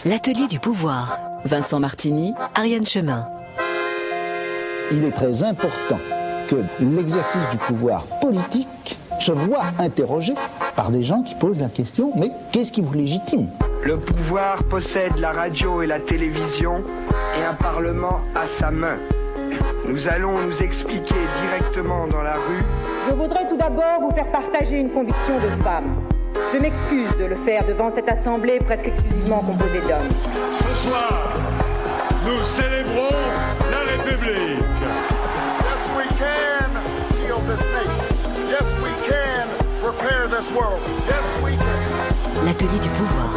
L'atelier du pouvoir. Vincent Martini, Ariane Chemin. Il est très important que l'exercice du pouvoir politique se voit interrogé par des gens qui posent la question, mais qu'est-ce qui vous légitime ? Le pouvoir possède la radio et la télévision et un parlement à sa main. Nous allons nous expliquer directement dans la rue. Je voudrais tout d'abord vous faire partager une conviction de femme. Je m'excuse de le faire devant cette assemblée presque exclusivement composée d'hommes. Ce soir, nous célébrons la République. Yes, we can heal this nation. Yes, we can repair this world. Yes, we can. L'atelier du pouvoir.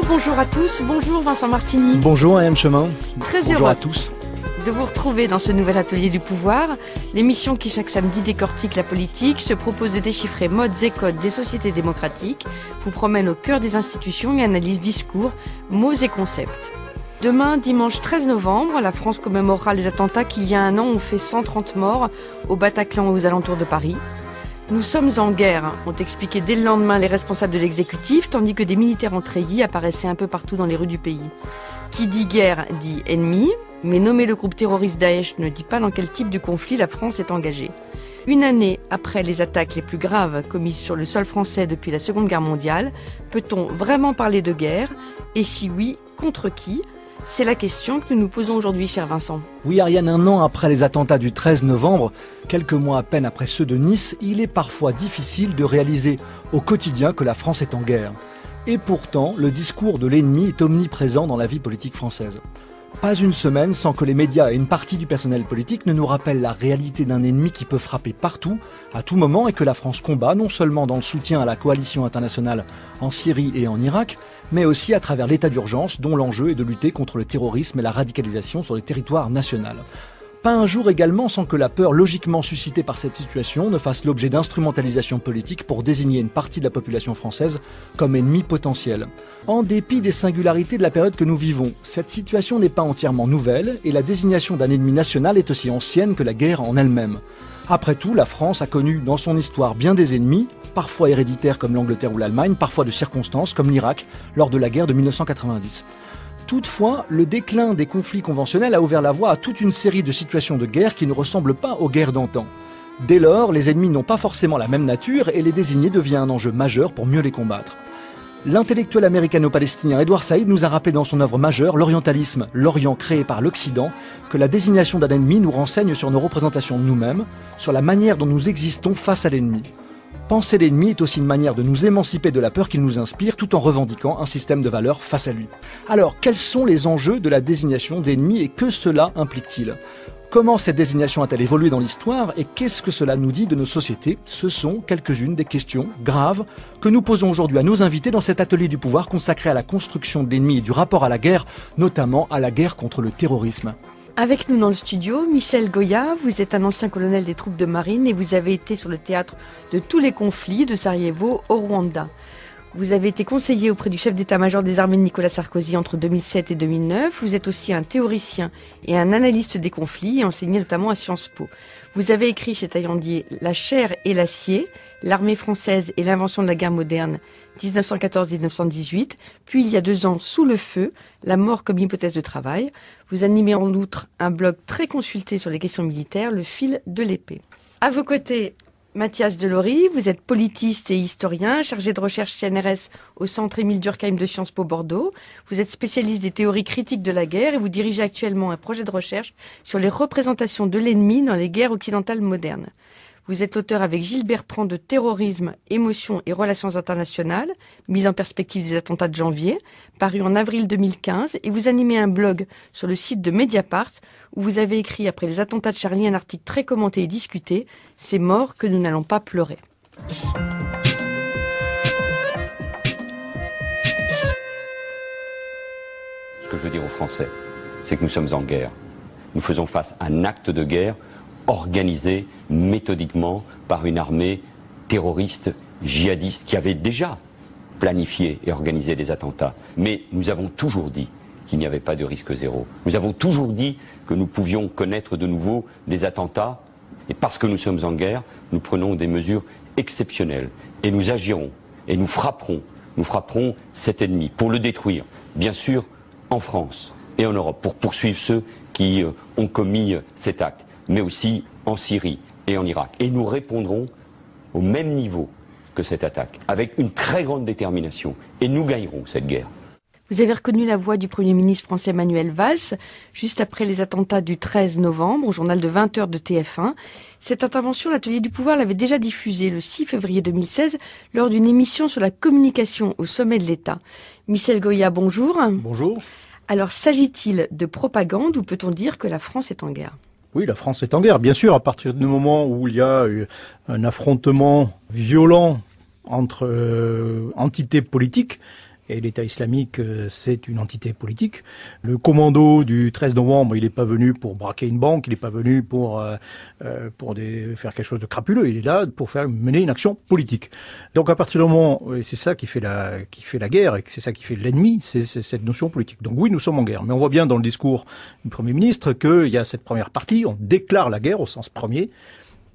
Bonjour à tous, bonjour Vincent Martini. Bonjour Ariane Chemin. Très bonjour heureux à tous de vous retrouver dans ce nouvel atelier du pouvoir, l'émission qui chaque samedi décortique la politique, se propose de déchiffrer modes et codes des sociétés démocratiques, vous promène au cœur des institutions et analyse discours, mots et concepts. Demain, dimanche 13 novembre, la France commémorera les attentats qui, il y a un an, ont fait 130 morts au Bataclan et aux alentours de Paris. Nous sommes en guerre, ont expliqué dès le lendemain les responsables de l'exécutif, tandis que des militaires en treillis apparaissaient un peu partout dans les rues du pays. Qui dit guerre dit ennemi, mais nommer le groupe terroriste Daesh ne dit pas dans quel type de conflit la France est engagée. Une année après les attaques les plus graves commises sur le sol français depuis la Seconde Guerre mondiale, peut-on vraiment parler de guerre? Et si oui, contre qui? C'est la question que nous nous posons aujourd'hui, cher Vincent. Oui, Ariane, un an après les attentats du 13 novembre, quelques mois à peine après ceux de Nice, il est parfois difficile de réaliser au quotidien que la France est en guerre. Et pourtant, le discours de l'ennemi est omniprésent dans la vie politique française. Pas une semaine sans que les médias et une partie du personnel politique ne nous rappellent la réalité d'un ennemi qui peut frapper partout, à tout moment, et que la France combat non seulement dans le soutien à la coalition internationale en Syrie et en Irak, mais aussi à travers l'état d'urgence dont l'enjeu est de lutter contre le terrorisme et la radicalisation sur le territoire national. Pas un jour également sans que la peur logiquement suscitée par cette situation ne fasse l'objet d'instrumentalisation politique pour désigner une partie de la population française comme ennemi potentiel. En dépit des singularités de la période que nous vivons, cette situation n'est pas entièrement nouvelle et la désignation d'un ennemi national est aussi ancienne que la guerre en elle-même. Après tout, la France a connu dans son histoire bien des ennemis, parfois héréditaires comme l'Angleterre ou l'Allemagne, parfois de circonstances comme l'Irak lors de la guerre de 1990. Toutefois, le déclin des conflits conventionnels a ouvert la voie à toute une série de situations de guerre qui ne ressemblent pas aux guerres d'antan. Dès lors, les ennemis n'ont pas forcément la même nature et les désigner devient un enjeu majeur pour mieux les combattre. L'intellectuel américano-palestinien Edward Said nous a rappelé dans son œuvre majeure, L'Orientalisme, l'Orient créé par l'Occident, que la désignation d'un ennemi nous renseigne sur nos représentations de nous-mêmes, sur la manière dont nous existons face à l'ennemi. Penser l'ennemi est aussi une manière de nous émanciper de la peur qu'il nous inspire tout en revendiquant un système de valeurs face à lui. Alors, quels sont les enjeux de la désignation d'ennemis et que cela implique-t-il ? Comment cette désignation a-t-elle évolué dans l'histoire et qu'est-ce que cela nous dit de nos sociétés ? Ce sont quelques-unes des questions graves que nous posons aujourd'hui à nos invités dans cet atelier du pouvoir consacré à la construction de l'ennemi et du rapport à la guerre, notamment à la guerre contre le terrorisme. Avec nous dans le studio, Michel Goya, vous êtes un ancien colonel des troupes de marine et vous avez été sur le théâtre de tous les conflits de Sarajevo au Rwanda. Vous avez été conseiller auprès du chef d'état-major des armées de Nicolas Sarkozy entre 2007 et 2009. Vous êtes aussi un théoricien et un analyste des conflits et enseigné notamment à Sciences Po. Vous avez écrit chez Taillandier La chair et l'acier, l'armée française et l'invention de la guerre moderne 1914-1918, puis il y a 2 ans Sous le feu, la mort comme hypothèse de travail. Vous animez en outre un blog très consulté sur les questions militaires, Le fil de l'épée. À vos côtés, Mathias Delory, vous êtes politiste et historien, chargé de recherche CNRS au Centre Émile Durkheim de Sciences Po Bordeaux. Vous êtes spécialiste des théories critiques de la guerre et vous dirigez actuellement un projet de recherche sur les représentations de l'ennemi dans les guerres occidentales modernes. Vous êtes l'auteur avec Gilles Bertrand de Terrorisme, émotions et relations internationales, mise en perspective des attentats de janvier, paru en avril 2015, et vous animez un blog sur le site de Mediapart, où vous avez écrit après les attentats de Charlie un article très commenté et discuté, « C'est mort que nous n'allons pas pleurer ». Ce que je veux dire aux Français, c'est que nous sommes en guerre. Nous faisons face à un acte de guerre organisé méthodiquement par une armée terroriste, djihadiste, qui avait déjà planifié et organisé des attentats. Mais nous avons toujours dit qu'il n'y avait pas de risque zéro. Nous avons toujours dit que nous pouvions connaître de nouveau des attentats Et parce que nous sommes en guerre, nous prenons des mesures exceptionnelles. Et nous agirons. Et nous frapperons cet ennemi pour le détruire. Bien sûr, en France et en Europe, pour poursuivre ceux qui ont commis cet acte. Mais aussi en Syrie et en Irak. Et nous répondrons au même niveau que cette attaque, avec une très grande détermination. Et nous gagnerons cette guerre. Vous avez reconnu la voix du Premier ministre français Manuel Valls, juste après les attentats du 13 novembre, au journal de 20h de TF1. Cette intervention, l'Atelier du pouvoir l'avait déjà diffusée le 6 février 2016, lors d'une émission sur la communication au sommet de l'État. Michel Goya, bonjour. Bonjour. Alors, s'agit-il de propagande ou peut-on dire que la France est en guerre ? Oui, la France est en guerre, bien sûr, à partir du moment où il y a un affrontement violent entre entités politiques, et l'État islamique, c'est une entité politique. Le commando du 13 novembre, il n'est pas venu pour braquer une banque, il n'est pas venu pour faire quelque chose de crapuleux, il est là pour mener une action politique. Donc à partir du moment, et c'est ça qui fait la guerre, et c'est ça qui fait l'ennemi, c'est cette notion politique. Donc oui, nous sommes en guerre, mais on voit bien dans le discours du Premier ministre qu'il y a cette première partie, on déclare la guerre au sens premier.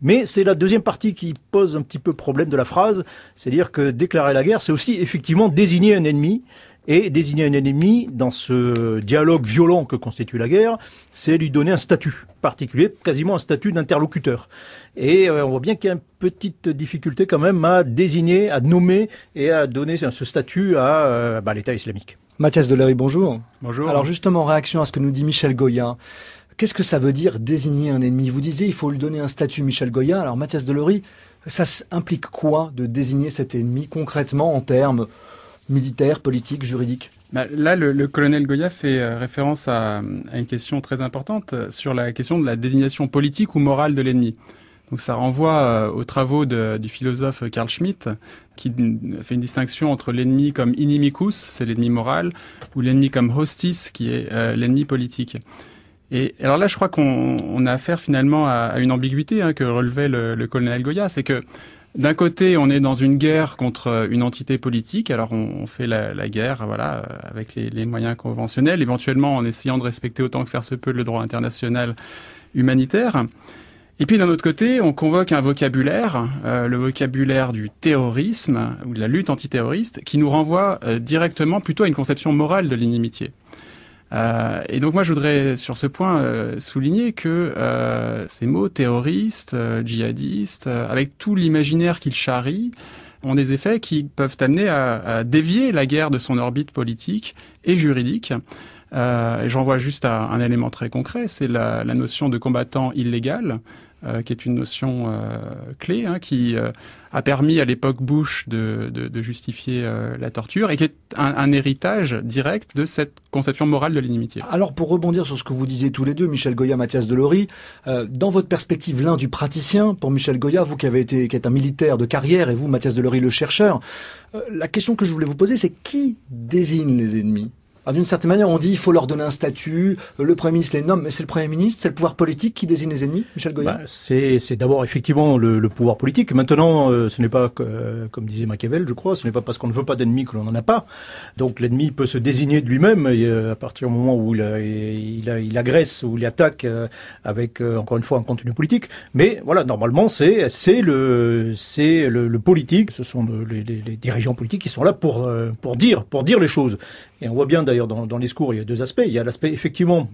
Mais c'est la deuxième partie qui pose un petit peu problème de la phrase, c'est-à-dire que déclarer la guerre, c'est aussi effectivement désigner un ennemi, et désigner un ennemi dans ce dialogue violent que constitue la guerre, c'est lui donner un statut particulier, quasiment un statut d'interlocuteur. Et on voit bien qu'il y a une petite difficulté quand même à désigner, à nommer et à donner ce statut à l'État islamique. Mathias Delary, bonjour. Bonjour. Alors justement, en réaction à ce que nous dit Michel Goya, qu'est-ce que ça veut dire désigner un ennemi ? Vous disiez il faut lui donner un statut, Michel Goya. Alors Mathias Delary, ça implique quoi de désigner cet ennemi concrètement en termes militaires, politiques, juridiques ? Là, le colonel Goya fait référence à une question très importante sur la question de la désignation politique ou morale de l'ennemi. Donc ça renvoie aux travaux du philosophe Carl Schmitt, qui fait une distinction entre l'ennemi comme inimicus, c'est l'ennemi moral, ou l'ennemi comme hostis, qui est l'ennemi politique. Et alors là, je crois qu'on a affaire finalement à une ambiguïté que relevait le colonel Goya, c'est que d'un côté, on est dans une guerre contre une entité politique, alors on fait la guerre, voilà, avec les moyens conventionnels, éventuellement en essayant de respecter autant que faire se peut le droit international humanitaire. Et puis d'un autre côté, on convoque un vocabulaire, le vocabulaire du terrorisme ou de la lutte antiterroriste, qui nous renvoie directement plutôt à une conception morale de l'inimitié. Et donc moi je voudrais sur ce point souligner que ces mots terroristes, djihadistes, avec tout l'imaginaire qu'ils charrient, ont des effets qui peuvent amener à dévier la guerre de son orbite politique et juridique. Et j'en vois juste un élément très concret, c'est la notion de combattant illégal, qui est une notion clé, qui a permis à l'époque Bush de justifier la torture et qui est un héritage direct de cette conception morale de l'inimitié. Alors pour rebondir sur ce que vous disiez tous les deux, Michel Goya, Mathias Delary, dans votre perspective, l'un du praticien, pour Michel Goya, vous qui êtes un militaire de carrière et vous, Mathias Delary, le chercheur, la question que je voulais vous poser, c'est qui désigne les ennemis ? Alors, d'une certaine manière, on dit il faut leur donner un statut, le Premier ministre les nomme, mais c'est le Premier ministre, c'est le pouvoir politique qui désigne les ennemis, Michel Goya ? C'est d'abord effectivement le pouvoir politique. Maintenant, ce n'est pas, comme disait Machiavel, je crois, ce n'est pas parce qu'on ne veut pas d'ennemis que l'on n'en a pas. Donc l'ennemi peut se désigner de lui-même à partir du moment où il agresse ou il attaque avec, encore une fois, un contenu politique. Mais voilà, normalement, c'est le politique, ce sont les dirigeants politiques qui sont là pour dire les choses. Et on voit bien d'ailleurs dans le discours, il y a deux aspects. Il y a l'aspect effectivement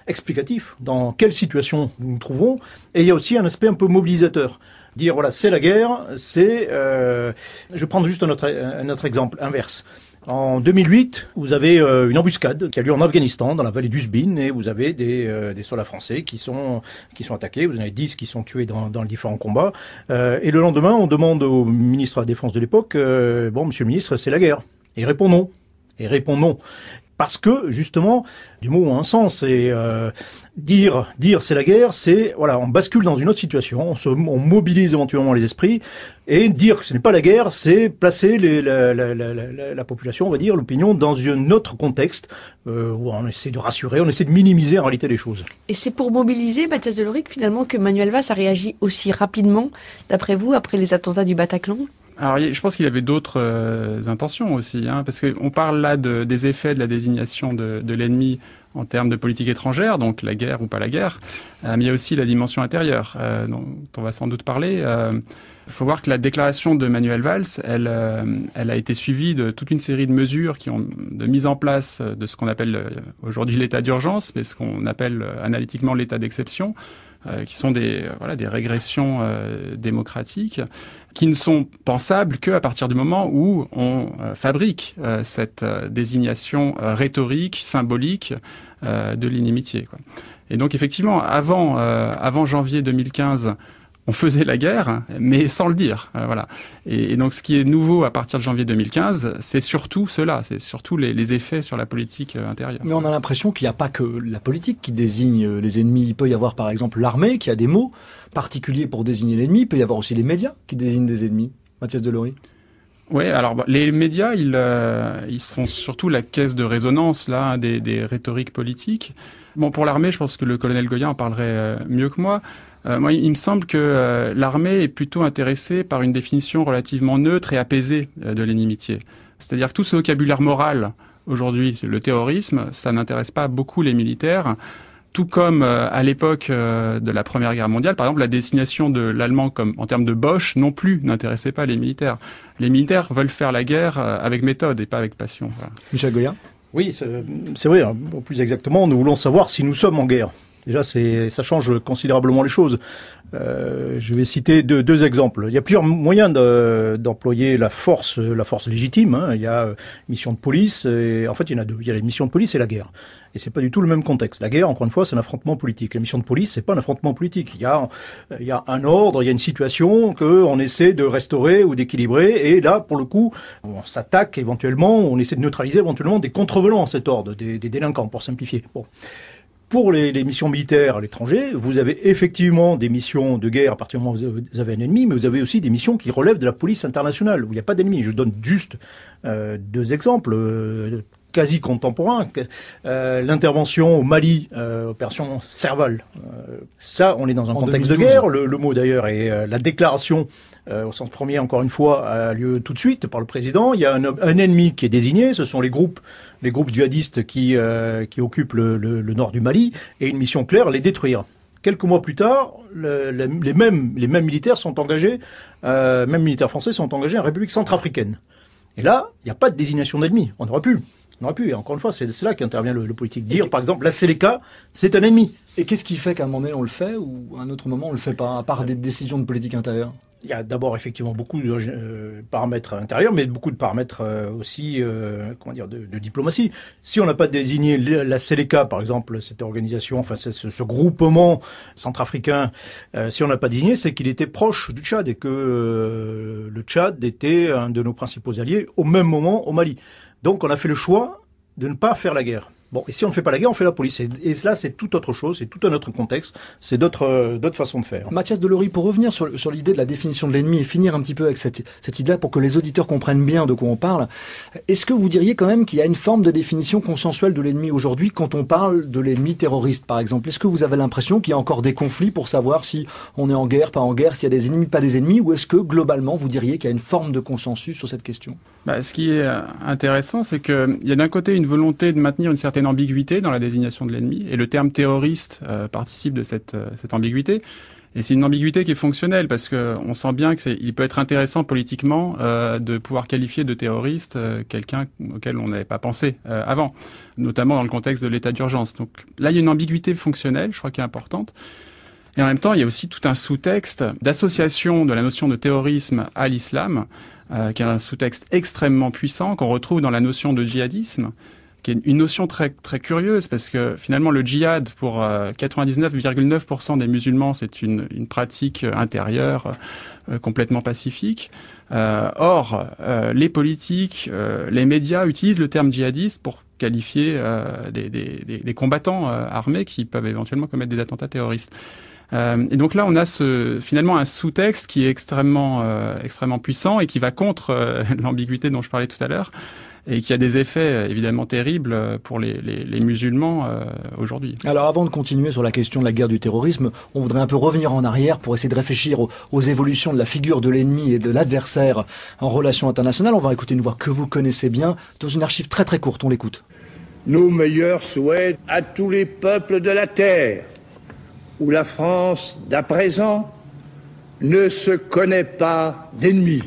explicatif, dans quelle situation nous nous trouvons, et il y a aussi un aspect un peu mobilisateur. Dire voilà, c'est la guerre, je vais prendre juste un autre exemple inverse. En 2008, vous avez une embuscade qui a lieu en Afghanistan, dans la vallée d'Uzbin, et vous avez des soldats français qui sont attaqués. Vous en avez 10 qui sont tués dans les différents combats. Et le lendemain, on demande au ministre de la Défense de l'époque, monsieur le ministre, c'est la guerre. Et il répond non. Parce que, justement, du mot a un sens. Et dire c'est la guerre, c'est, voilà, on bascule dans une autre situation, on mobilise éventuellement les esprits, et dire que ce n'est pas la guerre, c'est placer la population, on va dire, l'opinion, dans un autre contexte, où on essaie de rassurer, on essaie de minimiser en réalité les choses. Et c'est pour mobiliser, Mathias Delary, finalement, que Manuel Valls a réagi aussi rapidement, d'après vous, après les attentats du Bataclan ? Alors, je pense qu'il avait d'autres intentions aussi, parce qu'on parle là des effets de la désignation de l'ennemi en termes de politique étrangère, donc la guerre ou pas la guerre, mais il y a aussi la dimension intérieure, dont on va sans doute parler. Il faut voir que la déclaration de Manuel Valls, elle a été suivie de toute une série de mesures de mise en place de ce qu'on appelle aujourd'hui l'état d'urgence, mais ce qu'on appelle analytiquement l'état d'exception, qui sont des régressions démocratiques, qui ne sont pensables qu'à partir du moment où on fabrique cette désignation rhétorique, symbolique de l'inimitié, quoi. Et donc effectivement, avant janvier 2015, on faisait la guerre, mais sans le dire. Voilà. Et donc, ce qui est nouveau à partir de janvier 2015, c'est surtout cela, c'est surtout les effets sur la politique intérieure. Mais on a l'impression qu'il n'y a pas que la politique qui désigne les ennemis. Il peut y avoir, par exemple, l'armée qui a des mots particuliers pour désigner l'ennemi. Il peut y avoir aussi les médias qui désignent des ennemis. Mathias Delory. Oui, alors les médias, ils se font surtout la caisse de résonance là des rhétoriques politiques. Bon, pour l'armée, je pense que le colonel Goya en parlerait mieux que moi. Moi, il me semble que l'armée est plutôt intéressée par une définition relativement neutre et apaisée de l'inimitié. C'est-à-dire que tout ce vocabulaire moral, aujourd'hui, le terrorisme, ça n'intéresse pas beaucoup les militaires. Tout comme à l'époque de la Première Guerre mondiale, par exemple, la désignation de l'allemand comme en termes de Boche non plus n'intéressait pas les militaires. Les militaires veulent faire la guerre avec méthode et pas avec passion. Voilà. Michel Goya. Oui, c'est vrai. Plus exactement, nous voulons savoir si nous sommes en guerre. Déjà, ça change considérablement les choses. Je vais citer deux exemples. Il y a plusieurs moyens d'employer la force légitime. Hein. Il y a mission de police. Et, en fait, il y en a deux. Il y a la mission de police et la guerre. Et c'est pas du tout le même contexte. La guerre, encore une fois, c'est un affrontement politique. La mission de police, c'est pas un affrontement politique. Il y a un ordre, il y a une situation qu'on essaie de restaurer ou d'équilibrer. Et là, pour le coup, on s'attaque éventuellement, on essaie de neutraliser éventuellement des contrevenants à cet ordre, des délinquants, pour simplifier. Bon. Pour les missions militaires à l'étranger, vous avez effectivement des missions de guerre à partir du moment où vous avez un ennemi, mais vous avez aussi des missions qui relèvent de la police internationale, où il n'y a pas d'ennemi. Je donne juste deux exemples quasi contemporains. L'intervention au Mali, opération Serval. Ça, on est dans un contexte 2012. De guerre. Le mot d'ailleurs est la déclaration au sens premier, encore une fois, a lieu tout de suite par le président. Il y a un ennemi qui est désigné, ce sont les groupes djihadistes qui occupent le nord du Mali, et une mission claire, les détruire. Quelques mois plus tard, les mêmes militaires sont engagés, même militaires français sont engagés en République centrafricaine. Et là, il n'y a pas de désignation d'ennemi. On aurait pu. Et encore une fois, c'est là qu'intervient le politique. Dire, par exemple, la Seleka, c'est un ennemi. Et qu'est-ce qui fait qu'à un moment donné, on le fait, ou à un autre moment, on le fait pas, à part des décisions de politique intérieure? Il y a d'abord effectivement beaucoup de paramètres intérieurs, mais beaucoup de paramètres aussi, de diplomatie. Si on n'a pas désigné la Seleka, par exemple, cette organisation, enfin ce groupement centrafricain, si on n'a pas désigné, c'est qu'il était proche du Tchad et que le Tchad était un de nos principaux alliés au même moment au Mali. Donc on a fait le choix de ne pas faire la guerre. Bon, et si on ne fait pas la guerre, on fait la police. Et là, c'est tout autre chose, c'est tout un autre contexte, c'est d'autres façons de faire. Mathias Delory, pour revenir sur l'idée de la définition de l'ennemi et finir un petit peu avec cette idée-là pour que les auditeurs comprennent bien de quoi on parle, est-ce que vous diriez quand même qu'il y a une forme de définition consensuelle de l'ennemi aujourd'hui quand on parle de l'ennemi terroriste, par exemple? Est-ce que vous avez l'impression qu'il y a encore des conflits pour savoir si on est en guerre, pas en guerre, s'il y a des ennemis, pas des ennemis, ou est-ce que globalement, vous diriez qu'il y a une forme de consensus sur cette question? Ce qui est intéressant, c'est qu'il y a d'un côté une volonté de maintenir une certaine ambiguïté dans la désignation de l'ennemi, et le terme terroriste participe de cette ambiguïté. Et c'est une ambiguïté qui est fonctionnelle, parce que on sent bien qu'il peut être intéressant politiquement de pouvoir qualifier de terroriste quelqu'un auquel on n'avait pas pensé avant, notamment dans le contexte de l'état d'urgence. Donc là, il y a une ambiguïté fonctionnelle, je crois, qui est importante. Et en même temps, il y a aussi tout un sous-texte d'association de la notion de terrorisme à l'islam, qui est un sous-texte extrêmement puissant qu'on retrouve dans la notion de djihadisme, qui est une notion très très curieuse, parce que finalement le djihad, pour 99,9% des musulmans, c'est une pratique intérieure complètement pacifique. Or, les politiques, les médias utilisent le terme djihadiste pour qualifier des combattants armés qui peuvent éventuellement commettre des attentats terroristes. Et donc là, on a finalement un sous-texte qui est extrêmement puissant et qui va contre l'ambiguïté dont je parlais tout à l'heure, et qui a des effets évidemment terribles pour les musulmans aujourd'hui. Alors avant de continuer sur la question de la guerre du terrorisme, on voudrait un peu revenir en arrière pour essayer de réfléchir aux évolutions de la figure de l'ennemi et de l'adversaire en relations internationales. On va écouter une voix que vous connaissez bien dans une archive très très courte, on l'écoute. nos meilleurs souhaits à tous les peuples de la terre, où la France d'à présent ne se connaît pas d'ennemis.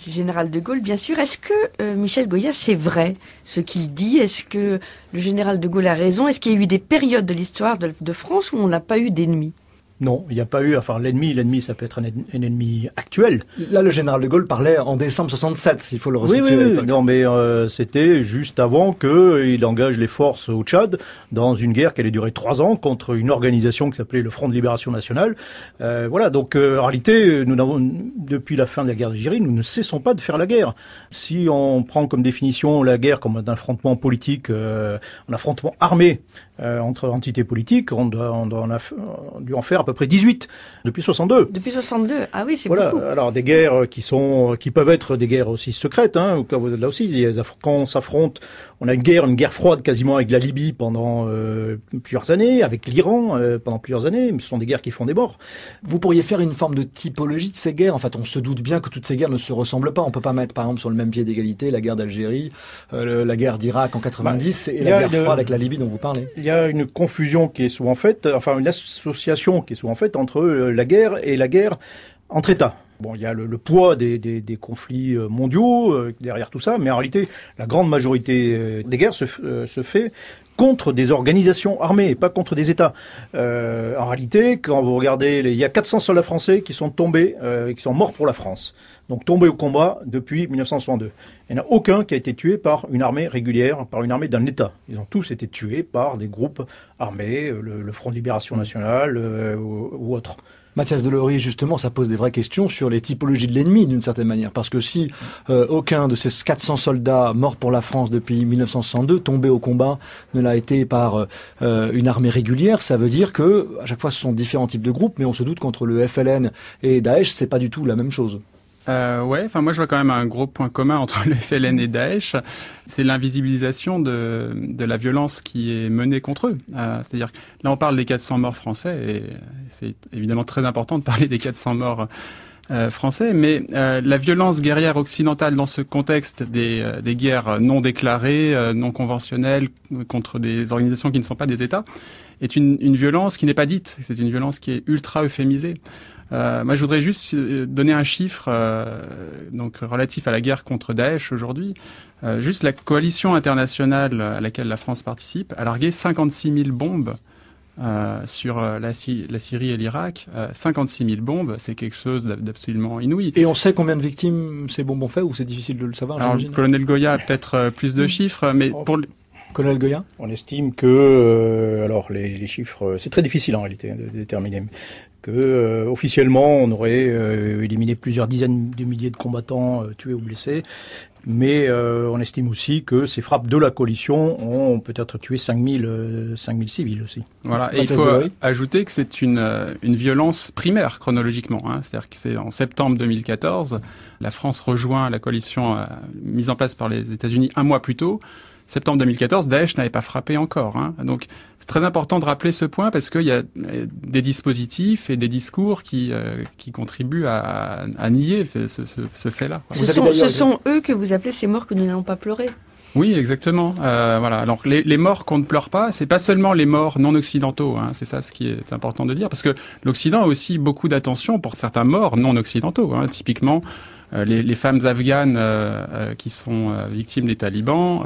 Général de Gaulle, bien sûr. Est-ce que Michel Goya, c'est vrai ce qu'il dit? Est-ce que le général de Gaulle a raison? Est-ce qu'il y a eu des périodes de l'histoire de France où on n'a pas eu d'ennemis? Non, il n'y a pas eu, enfin l'ennemi ça peut être un ennemi actuel. Là, le général de Gaulle parlait en décembre 67, il faut le resituer. Oui. Non, mais c'était juste avant qu'il engage les forces au Tchad dans une guerre qui allait durer 3 ans contre une organisation qui s'appelait le Front de Libération Nationale. Voilà, donc en réalité, depuis la fin de la guerre d'Algérie, nous ne cessons pas de faire la guerre. Si on prend comme définition la guerre comme un affrontement politique, un affrontement armé entre entités politiques, on a dû en faire à peu près 18 depuis 62. Depuis 62, ah oui, c'est voilà. Beaucoup. Alors des guerres qui peuvent être des guerres aussi secrètes, hein. Là aussi, quand on s'affronte, on a une guerre froide quasiment avec la Libye pendant plusieurs années, avec l'Iran pendant plusieurs années. Ce sont des guerres qui font des morts. Vous pourriez faire une forme de typologie de ces guerres. En fait, on se doute bien que toutes ces guerres ne se ressemblent pas. On peut pas mettre, par exemple, sur le même pied d'égalité la guerre d'Algérie, la guerre d'Irak en 90 et la guerre froide avec la Libye dont vous parlez. Il y a une confusion qui est souvent faite, enfin une association qui est souvent faite entre la guerre et la guerre entre États. Bon, il y a le poids des conflits mondiaux derrière tout ça, mais en réalité, la grande majorité des guerres se fait contre des organisations armées, pas contre des États. En réalité, quand vous regardez, il y a 400 soldats français qui sont tombés, qui sont morts pour la France. Donc tombés au combat depuis 1962. Il n'y en a aucun qui a été tué par une armée régulière, par une armée d'un État. Ils ont tous été tués par des groupes armés, le Front de Libération Nationale ou autres. Mathias Delory, justement, ça pose des vraies questions sur les typologies de l'ennemi, d'une certaine manière. Parce que si aucun de ces 400 soldats morts pour la France depuis 1962, tombés au combat, ne l'a été par une armée régulière, ça veut dire que, à chaque fois, ce sont différents types de groupes, mais on se doute qu'entre le FLN et Daesh, c'est pas du tout la même chose. Ouais, enfin moi je vois quand même un gros point commun entre le FLN et Daesh, c'est l'invisibilisation de la violence qui est menée contre eux. C'est-à-dire que là on parle des 400 morts français et c'est évidemment très important de parler des 400 morts français, mais la violence guerrière occidentale dans ce contexte des guerres non déclarées, non conventionnelles contre des organisations qui ne sont pas des États est une violence qui n'est pas dite. C'est une violence qui est ultra euphémisée. Moi, je voudrais juste donner un chiffre donc relatif à la guerre contre Daesh aujourd'hui. Juste la coalition internationale à laquelle la France participe a largué 56 000 bombes sur la Syrie et l'Irak. 56 000 bombes, c'est quelque chose d'absolument inouï. Et on sait combien de victimes ces bombes ont fait ou c'est difficile de le savoir? Alors, le colonel Goya a peut-être plus de chiffres, mais pour Colonel Goya, on estime que alors les chiffres, c'est très difficile en réalité de déterminer. Que officiellement on aurait éliminé plusieurs dizaines de milliers de combattants tués ou blessés, mais on estime aussi que ces frappes de la coalition ont peut-être tué 5000 civils aussi. Voilà, et il faut ajouter que c'est une violence primaire chronologiquement, hein. C'est-à-dire que c'est en septembre 2014, la France rejoint la coalition mise en place par les États-Unis un mois plus tôt. Septembre 2014, Daesh n'avait pas frappé encore, hein. Donc c'est très important de rappeler ce point parce qu'il y a des dispositifs et des discours qui contribuent à nier ce fait-là. Ce sont eux que vous appelez ces morts que nous n'allons pas pleurer. Oui, exactement. Voilà. Alors les morts qu'on ne pleure pas, c'est pas seulement les morts non occidentaux, hein. C'est ça ce qui est important de dire, parce que l'Occident a aussi beaucoup d'attention pour certains morts non occidentaux, hein. Typiquement les femmes afghanes qui sont victimes des talibans,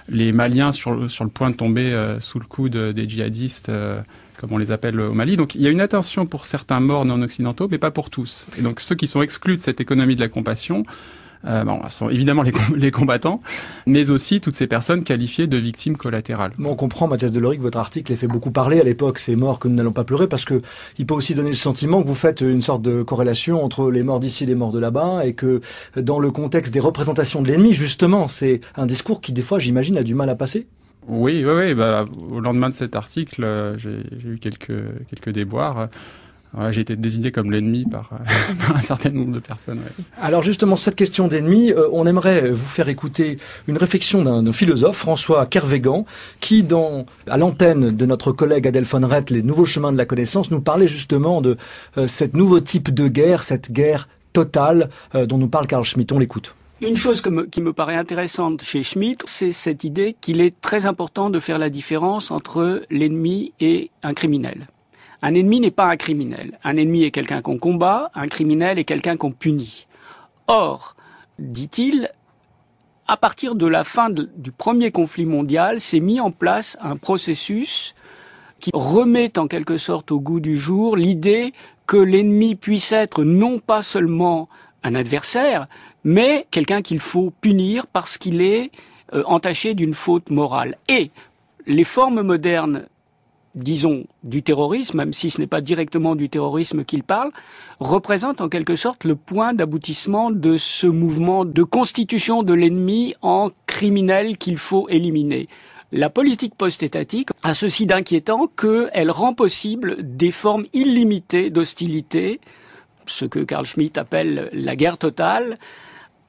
les Maliens sur le point de tomber sous le coup des djihadistes, comme on les appelle au Mali. Donc il y a une attention pour certains morts non occidentaux, mais pas pour tous. Et donc ceux qui sont exclus de cette économie de la compassion, sont évidemment les combattants, mais aussi toutes ces personnes qualifiées de victimes collatérales. On comprend, Mathias Delory, que votre article ait fait beaucoup parler à l'époque, ces morts que nous n'allons pas pleurer, parce que il peut aussi donner le sentiment que vous faites une sorte de corrélation entre les morts d'ici et les morts de là-bas, et que dans le contexte des représentations de l'ennemi, justement, c'est un discours qui, des fois, j'imagine, a du mal à passer. Oui. Au lendemain de cet article, j'ai eu quelques déboires. Ouais, j'ai été désigné comme l'ennemi par un certain nombre de personnes. Ouais. Alors justement, cette question d'ennemi, on aimerait vous faire écouter une réflexion d'un philosophe, François Kervégan, qui, à l'antenne de notre collègue Adèle von Rett, Les Nouveaux Chemins de la Connaissance, nous parlait justement de cet nouveau type de guerre, cette guerre totale dont nous parle Carl Schmitt. On l'écoute. Une chose qui me paraît intéressante chez Schmitt, c'est cette idée qu'il est très important de faire la différence entre l'ennemi et un criminel. Un ennemi n'est pas un criminel. Un ennemi est quelqu'un qu'on combat, un criminel est quelqu'un qu'on punit. Or, dit-il, à partir de la fin du premier conflit mondial, s'est mis en place un processus qui remet en quelque sorte au goût du jour l'idée que l'ennemi puisse être non pas seulement un adversaire, mais quelqu'un qu'il faut punir parce qu'il est entaché d'une faute morale. Et les formes modernes, disons, du terrorisme, même si ce n'est pas directement du terrorisme qu'il parle, représentent en quelque sorte le point d'aboutissement de ce mouvement de constitution de l'ennemi en criminel qu'il faut éliminer. La politique post-étatique a ceci d'inquiétant qu'elle rend possible des formes illimitées d'hostilité, ce que Carl Schmitt appelle la guerre totale.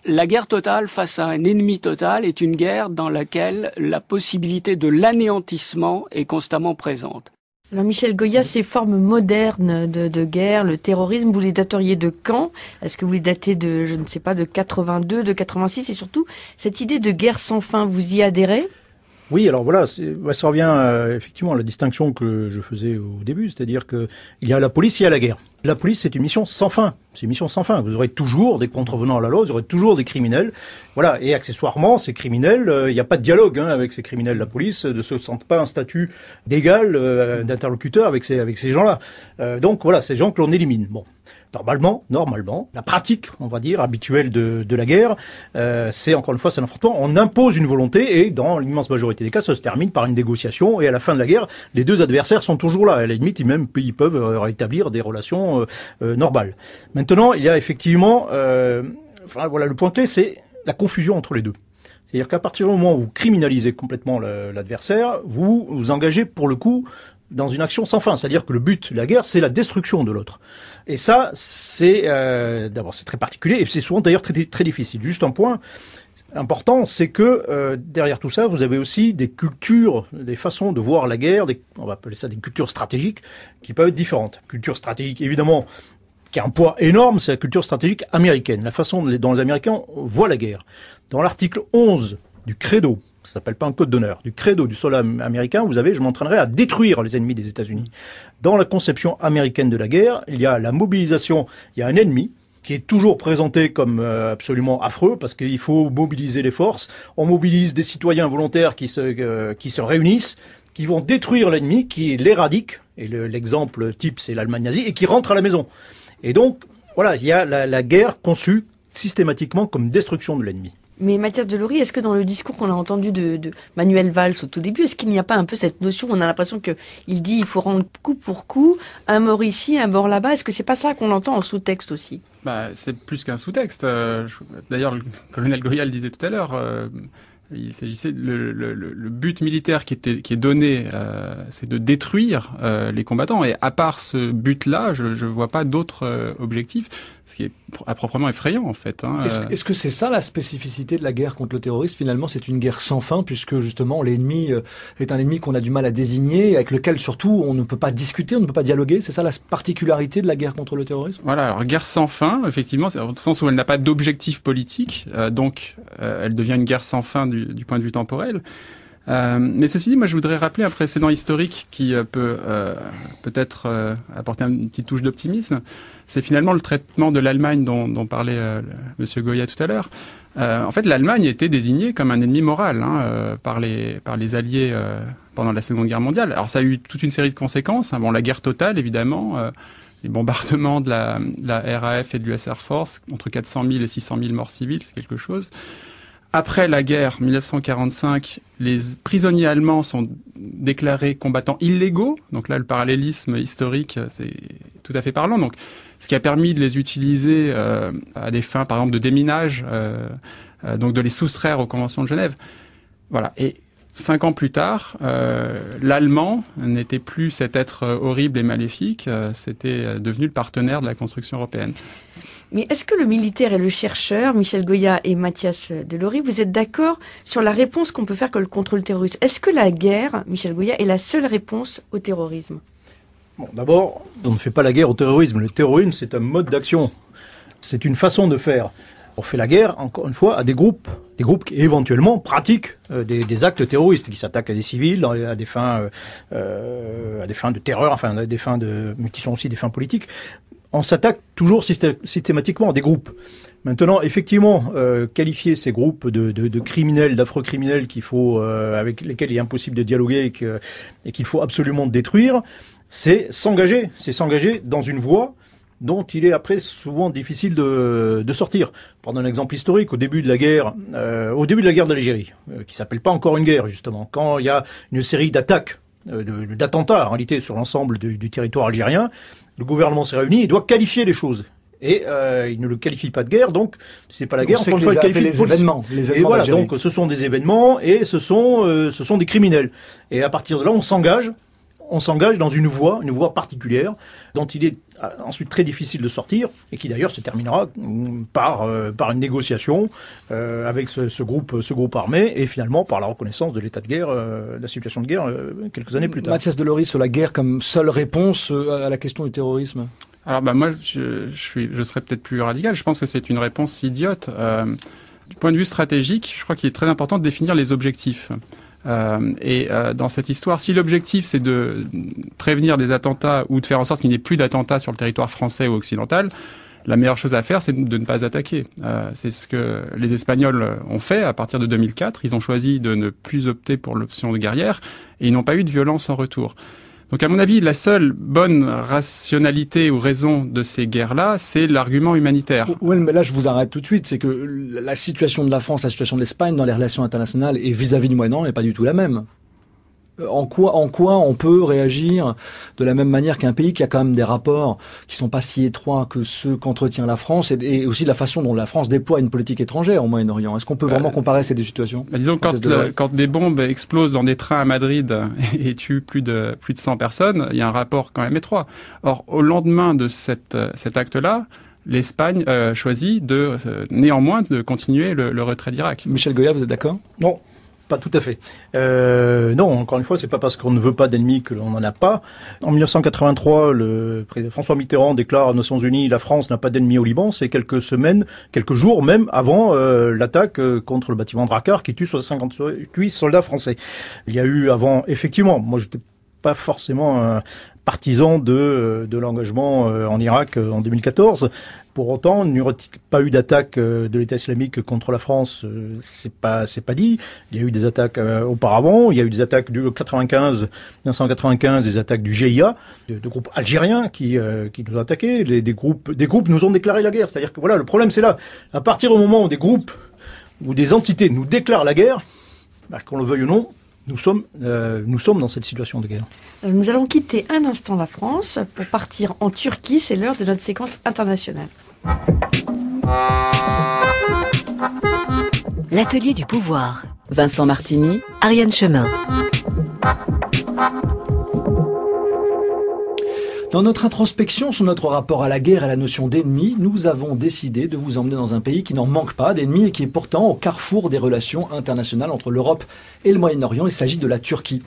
La guerre totale face à un ennemi total est une guerre dans laquelle la possibilité de l'anéantissement est constamment présente. Alors Michel Goya, ces formes modernes de guerre, le terrorisme, vous les dateriez de quand? Est-ce que vous les datez de, je ne sais pas, de 82, de 86? Et surtout, cette idée de guerre sans fin, vous y adhérez? Oui, alors voilà, ça revient effectivement à la distinction que je faisais au début, c'est-à-dire que il y a la police, il y a la guerre. La police, c'est une mission sans fin. C'est une mission sans fin. Vous aurez toujours des contrevenants à la loi, vous aurez toujours des criminels. Voilà. Et accessoirement, ces criminels, il n'y a pas de dialogue avec ces criminels. La police ne se sent pas un statut d'égal, d'interlocuteur avec ces gens-là. Donc voilà, ces gens que l'on élimine. Bon. Normalement, la pratique, on va dire, habituelle de la guerre, c'est encore une fois, c'est l'affrontement. On impose une volonté et dans l'immense majorité des cas, ça se termine par une négociation. Et à la fin de la guerre, les deux adversaires sont toujours là. À la limite, ils peuvent rétablir des relations normales. Maintenant, il y a effectivement, voilà, le point clé, c'est la confusion entre les deux. C'est-à-dire qu'à partir du moment où vous criminalisez complètement l'adversaire, vous vous engagez pour le coup dans une action sans fin. C'est-à-dire que le but de la guerre, c'est la destruction de l'autre. Et ça, c'est d'abord c'est très particulier et c'est souvent d'ailleurs très, très difficile. Juste un point important, c'est que derrière tout ça, vous avez aussi des cultures, des façons de voir la guerre, on va appeler ça des cultures stratégiques, qui peuvent être différentes. Culture stratégique, évidemment, qui a un poids énorme, c'est la culture stratégique américaine, la façon dont les Américains voient la guerre. Dans l'article 11 du Credo, ça s'appelle pas un code d'honneur, du Credo du soldat américain, vous avez « Je m'entraînerai à détruire les ennemis des États-Unis ». Dans la conception américaine de la guerre, il y a la mobilisation, il y a un ennemi qui est toujours présenté comme absolument affreux, parce qu'il faut mobiliser les forces. On mobilise des citoyens volontaires qui se réunissent, qui vont détruire l'ennemi, qui l'éradique, et l'exemple type c'est l'Allemagne nazie, et qui rentre à la maison. Et donc, voilà, il y a la guerre conçue systématiquement comme destruction de l'ennemi. Mais Mathias Delory, est-ce que dans le discours qu'on a entendu de Manuel Valls au tout début, est-ce qu'il n'y a pas un peu cette notion, on a l'impression qu'il dit il faut rendre coup pour coup, un mort ici, un mort là-bas, est-ce que c'est pas ça qu'on entend en sous-texte aussi? C'est plus qu'un sous-texte. D'ailleurs, le colonel Goya le disait tout à l'heure, il s'agissait le but militaire qui est donné, c'est de détruire les combattants. Et à part ce but-là, je vois pas d'autres objectifs, ce qui est à proprement effrayant en fait. Est-ce que c'est ça la spécificité de la guerre contre le terrorisme? Finalement, c'est une guerre sans fin, puisque justement l'ennemi est un ennemi qu'on a du mal à désigner, avec lequel surtout on ne peut pas discuter, on ne peut pas dialoguer. C'est ça la particularité de la guerre contre le terrorisme? Voilà, alors guerre sans fin, effectivement, c'est dans le sens où elle n'a pas d'objectif politique, donc elle devient une guerre sans fin du point de vue temporel. Mais ceci dit, moi je voudrais rappeler un précédent historique qui peut peut-être apporter une petite touche d'optimisme. C'est finalement le traitement de l'Allemagne dont parlait Monsieur Goya tout à l'heure. En fait, l'Allemagne était désignée comme un ennemi moral par les Alliés pendant la Seconde Guerre mondiale. Alors ça a eu toute une série de conséquences. Bon, la guerre totale, évidemment, les bombardements de la RAF et de l'US Air Force, entre 400 000 et 600 000 morts civiles, c'est quelque chose. Après la guerre 1945, les prisonniers allemands sont déclarés combattants illégaux. Donc là, le parallélisme historique, c'est tout à fait parlant. Donc, ce qui a permis de les utiliser à des fins, par exemple, de déminage, donc de les soustraire aux conventions de Genève. Voilà. Et 5 ans plus tard, l'Allemand n'était plus cet être horrible et maléfique, c'était devenu le partenaire de la construction européenne. Mais est-ce que le militaire et le chercheur, Michel Goya et Mathias Delory, vous êtes d'accord sur la réponse qu'on peut faire contre le terrorisme? Est-ce que la guerre, Michel Goya, est la seule réponse au terrorisme? Bon, d'abord, on ne fait pas la guerre au terrorisme. Le terrorisme, c'est un mode d'action. C'est une façon de faire. On fait la guerre, encore une fois, à des groupes qui éventuellement pratiquent des actes terroristes, qui s'attaquent à des civils, à des fins de terreur, enfin à des fins mais qui sont aussi des fins politiques. On s'attaque toujours systématiquement à des groupes. Maintenant, effectivement, qualifier ces groupes de criminels, d'affreux criminels avec lesquels il est impossible de dialoguer et qu'il faut absolument détruire, c'est s'engager dans une voie dont il est après souvent difficile de sortir. Prendre un exemple historique, au début de la guerre d'Algérie, qui s'appelle pas encore une guerre justement, quand il y a une série d'attaques, d'attentats en réalité sur l'ensemble du territoire algérien, le gouvernement s'est réuni et doit qualifier les choses. Et il ne le qualifie pas de guerre, donc c'est pas la guerre. On sait qualifie les événements. Et voilà, donc ce sont des événements et ce sont des criminels. Et à partir de là, on s'engage dans une voie particulière dont il est ensuite très difficile de sortir et qui d'ailleurs se terminera par une négociation avec ce groupe armé et finalement par la reconnaissance de l'état de guerre, la situation de guerre quelques années plus tard. Mathias Delory, sur la guerre comme seule réponse à la question du terrorisme. Alors moi, je serais peut-être plus radical. Je pense que c'est une réponse idiote. Du point de vue stratégique, je crois qu'il est très important de définir les objectifs. Dans cette histoire, si l'objectif c'est de prévenir des attentats ou de faire en sorte qu'il n'y ait plus d'attentats sur le territoire français ou occidental, la meilleure chose à faire c'est de ne pas attaquer. C'est ce que les Espagnols ont fait à partir de 2004. Ils ont choisi de ne plus opter pour l'option de guerrière et ils n'ont pas eu de violence en retour. Donc à mon avis, la seule bonne rationalité ou raison de ces guerres-là, c'est l'argument humanitaire. Oui, mais là je vous arrête tout de suite, c'est que la situation de la France, la situation de l'Espagne dans les relations internationales et vis-à-vis du Moyen-Orient n'est pas du tout la même. En quoi on peut réagir de la même manière qu'un pays qui a quand même des rapports qui sont pas si étroits que ceux qu'entretient la France et aussi la façon dont la France déploie une politique étrangère au Moyen-Orient. Est-ce qu'on peut vraiment comparer ces deux situations? Disons quand des bombes explosent dans des trains à Madrid et tuent plus de 100 personnes, il y a un rapport quand même étroit. Or, au lendemain de cet acte-là, l'Espagne choisit néanmoins de continuer le retrait d'Irak. Michel Goya, vous êtes d'accord? Non. Pas tout à fait. Non, encore une fois, c'est pas parce qu'on ne veut pas d'ennemis que l'on n'en a pas. En 1983, le président François Mitterrand déclare aux Nations Unies: la France n'a pas d'ennemis au Liban. C'est quelques jours même avant l'attaque contre le bâtiment Drakkar qui tue 58 soldats français. Il y a eu avant, effectivement, moi j'étais pas forcément partisan de l'engagement en Irak en 2014. Pour autant, il n'y aurait pas eu d'attaque de l'État islamique contre la France, c'est pas dit. Il y a eu des attaques auparavant, il y a eu des attaques du 1995, des attaques du GIA, de groupes algériens qui nous ont attaqués. Des groupes nous ont déclaré la guerre. C'est-à-dire que voilà, le problème c'est là. À partir du moment où des groupes ou des entités nous déclarent la guerre, qu'on le veuille ou non, nous sommes dans cette situation de guerre. Nous allons quitter un instant la France pour partir en Turquie. C'est l'heure de notre séquence internationale. L'atelier du pouvoir. Vincent Martini, Ariane Chemin. Dans notre introspection sur notre rapport à la guerre et à la notion d'ennemi, nous avons décidé de vous emmener dans un pays qui n'en manque pas d'ennemis et qui est pourtant au carrefour des relations internationales entre l'Europe et le Moyen-Orient. Il s'agit de la Turquie.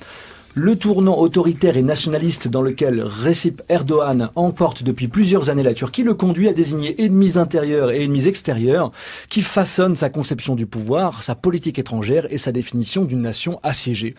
Le tournant autoritaire et nationaliste dans lequel Recep Erdogan emporte depuis plusieurs années la Turquie le conduit à désigner ennemis intérieurs et ennemis extérieurs qui façonnent sa conception du pouvoir, sa politique étrangère et sa définition d'une nation assiégée.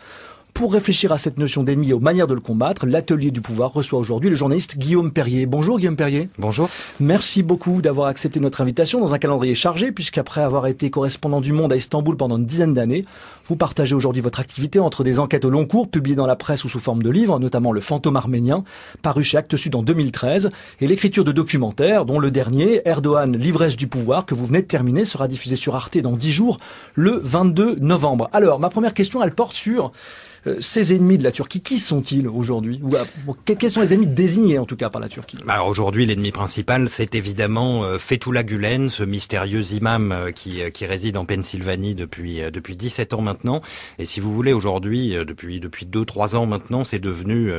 Pour réfléchir à cette notion d'ennemi et aux manières de le combattre, l'atelier du pouvoir reçoit aujourd'hui le journaliste Guillaume Perrier. Bonjour Guillaume Perrier. Bonjour. Merci beaucoup d'avoir accepté notre invitation dans un calendrier chargé, puisqu'après avoir été correspondant du Monde à Istanbul pendant une dizaine d'années, vous partagez aujourd'hui votre activité entre des enquêtes au long cours publiées dans la presse ou sous forme de livres, notamment Le Fantôme arménien, paru chez Actes Sud en 2013, et l'écriture de documentaires, dont le dernier, Erdogan, l'ivresse du pouvoir, que vous venez de terminer, sera diffusé sur Arte dans 10 jours, le 22 novembre. Alors, ma première question, elle porte sur ces ennemis de la Turquie. Qui sont-ils aujourd'hui? Quels sont les ennemis désignés en tout cas par la Turquie? Alors aujourd'hui, l'ennemi principal, c'est évidemment Fethullah Gülen, ce mystérieux imam qui réside en Pennsylvanie depuis 17 ans maintenant. Et si vous voulez, aujourd'hui, depuis 2-3 ans maintenant, c'est devenu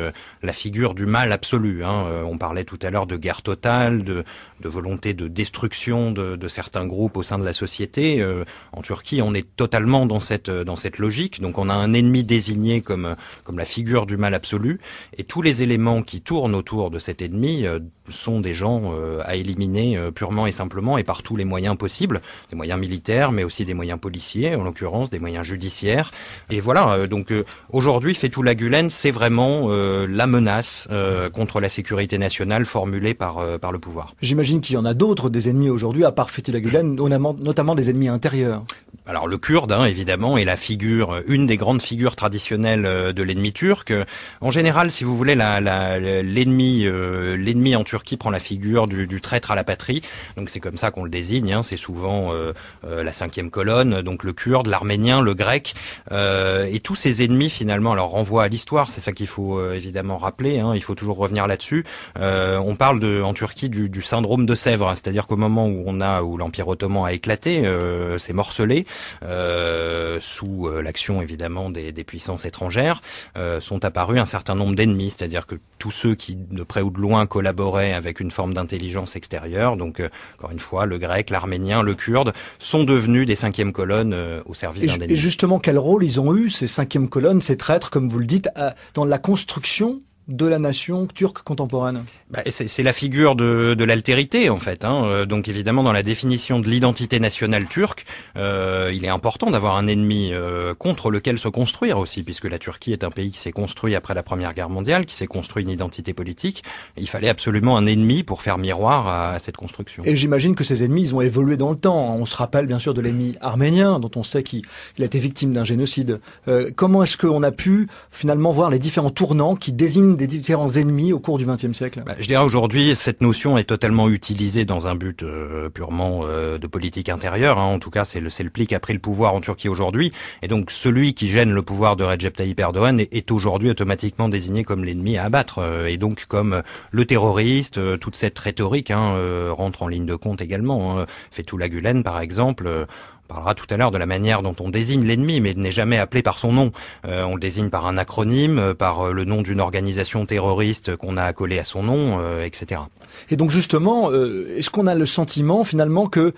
la figure du mal absolu. On parlait tout à l'heure de guerre totale, de volonté de destruction de certains groupes au sein de la société. En Turquie, on est totalement dans cette logique. Donc on a un ennemi désigné désigné comme la figure du mal absolu, et tous les éléments qui tournent autour de cet ennemi sont des gens à éliminer purement et simplement et par tous les moyens possibles, des moyens militaires mais aussi des moyens policiers, en l'occurrence des moyens judiciaires. Et voilà, donc aujourd'hui Fethullah Gülen, c'est vraiment la menace contre la sécurité nationale formulée par le pouvoir. J'imagine qu'il y en a d'autres des ennemis aujourd'hui, à part Fethullah Gülen, notamment des ennemis intérieurs. Alors le Kurde, évidemment, est une des grandes figures traditionnelles de l'ennemi turc. En général, si vous voulez, l'ennemi en Turquie prend la figure du traître à la patrie. Donc c'est comme ça qu'on le désigne. C'est souvent la 5e colonne, donc le Kurde, l'Arménien, le Grec, et tous ces ennemis finalement. Alors renvoient à l'histoire. C'est ça qu'il faut évidemment rappeler. Il faut toujours revenir là-dessus. On parle en Turquie du syndrome de Sèvres, c'est-à-dire qu'au moment où l'Empire ottoman a éclaté, s'est morcelé. Sous l'action évidemment des puissances étrangères, sont apparus un certain nombre d'ennemis, c'est-à-dire que tous ceux qui de près ou de loin collaboraient avec une forme d'intelligence extérieure, donc encore une fois le grec, l'arménien, le kurde, sont devenus des 5e colonnes au service d'un ennemi. Et justement, quel rôle ils ont eu, ces 5e colonnes, ces traîtres, comme vous le dites, dans la construction de la nation turque contemporaine? C'est la figure de l'altérité en fait. Donc évidemment dans la définition de l'identité nationale turque, il est important d'avoir un ennemi contre lequel se construire aussi, puisque la Turquie est un pays qui s'est construit après la Première Guerre mondiale, qui s'est construit une identité politique. Il fallait absolument un ennemi pour faire miroir à cette construction. Et j'imagine que ces ennemis, ils ont évolué dans le temps. On se rappelle bien sûr de l'ennemi arménien, dont on sait qu'il a été victime d'un génocide. Comment est-ce qu'on a pu finalement voir les différents tournants qui désignent des différents ennemis au cours du XXe siècle? Je dirais aujourd'hui, cette notion est totalement utilisée dans un but purement de politique intérieure. En tout cas, c'est le pli qu'a pris le pouvoir en Turquie aujourd'hui. Et donc, celui qui gêne le pouvoir de Recep Tayyip Erdogan est aujourd'hui automatiquement désigné comme l'ennemi à abattre. Et donc, comme le terroriste, toute cette rhétorique rentre en ligne de compte également. Fethullah Gülen, par exemple... On parlera tout à l'heure de la manière dont on désigne l'ennemi, mais il n'est jamais appelé par son nom. On le désigne par un acronyme, par le nom d'une organisation terroriste qu'on a accolé à son nom, etc. Et donc justement, est-ce qu'on a le sentiment finalement que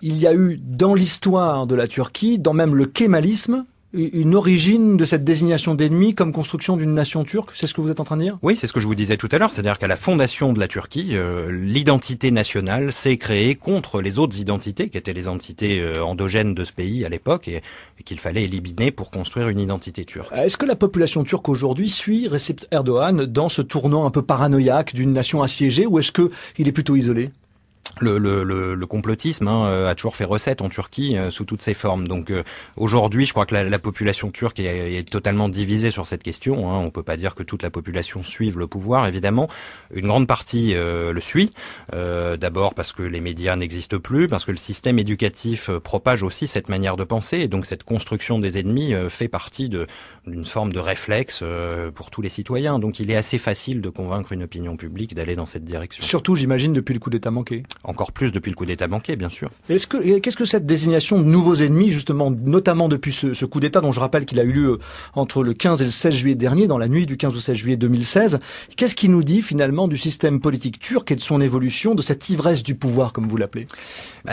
il y a eu dans l'histoire de la Turquie, dans même le kémalisme, une origine de cette désignation d'ennemi comme construction d'une nation turque? C'est ce que vous êtes en train de dire? Oui, c'est ce que je vous disais tout à l'heure, c'est-à-dire qu'à la fondation de la Turquie, l'identité nationale s'est créée contre les autres identités, qui étaient les entités endogènes de ce pays à l'époque, et qu'il fallait éliminer pour construire une identité turque. Est-ce que la population turque aujourd'hui suit Recep Erdogan dans ce tournant un peu paranoïaque d'une nation assiégée, ou est-ce qu'il est plutôt isolé? Le complotisme a toujours fait recette en Turquie sous toutes ses formes. Donc aujourd'hui, je crois que la population turque est totalement divisée sur cette question. On peut pas dire que toute la population suive le pouvoir, évidemment. Une grande partie le suit. D'abord parce que les médias n'existent plus, parce que le système éducatif propage aussi cette manière de penser. Et donc cette construction des ennemis fait partie d'une forme de réflexe pour tous les citoyens. Donc il est assez facile de convaincre une opinion publique d'aller dans cette direction. Surtout, j'imagine, depuis le coup d'État manqué. Encore plus depuis le coup d'État manqué, bien sûr. Qu'est-ce que cette désignation de nouveaux ennemis, justement, notamment depuis ce coup d'État dont je rappelle qu'il a eu lieu entre le 15 et le 16 juillet dernier, dans la nuit du 15 au 16 juillet 2016, qu'est-ce qui nous dit finalement du système politique turc et de son évolution, de cette ivresse du pouvoir, comme vous l'appelez?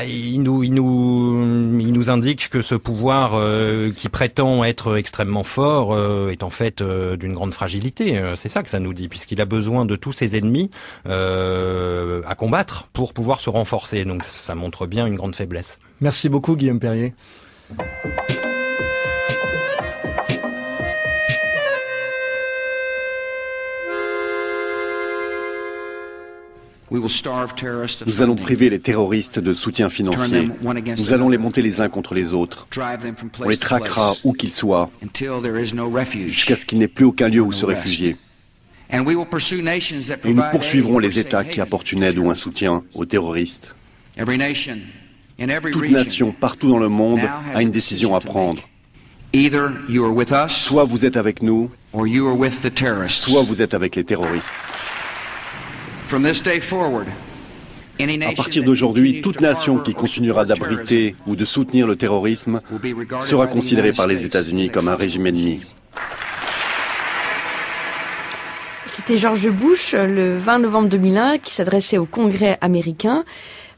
Il nous indique que ce pouvoir qui prétend être extrêmement fort est en fait d'une grande fragilité. C'est ça que ça nous dit, puisqu'il a besoin de tous ses ennemis à combattre pour pouvoir se renforcer. Donc ça montre bien une grande faiblesse. Merci beaucoup Guillaume Perrier. Nous allons priver les terroristes de soutien financier. Nous allons les monter les uns contre les autres. On les traquera où qu'ils soient, jusqu'à ce qu'il n'y ait plus aucun lieu où se réfugier. Et nous poursuivrons les États qui apportent une aide ou un soutien aux terroristes. Toute nation, partout dans le monde, a une décision à prendre. Soit vous êtes avec nous, soit vous êtes avec les terroristes. À partir d'aujourd'hui, toute nation qui continuera d'abriter ou de soutenir le terrorisme sera considérée par les États-Unis comme un régime ennemi. C'était George Bush, le 20 novembre 2001, qui s'adressait au Congrès américain.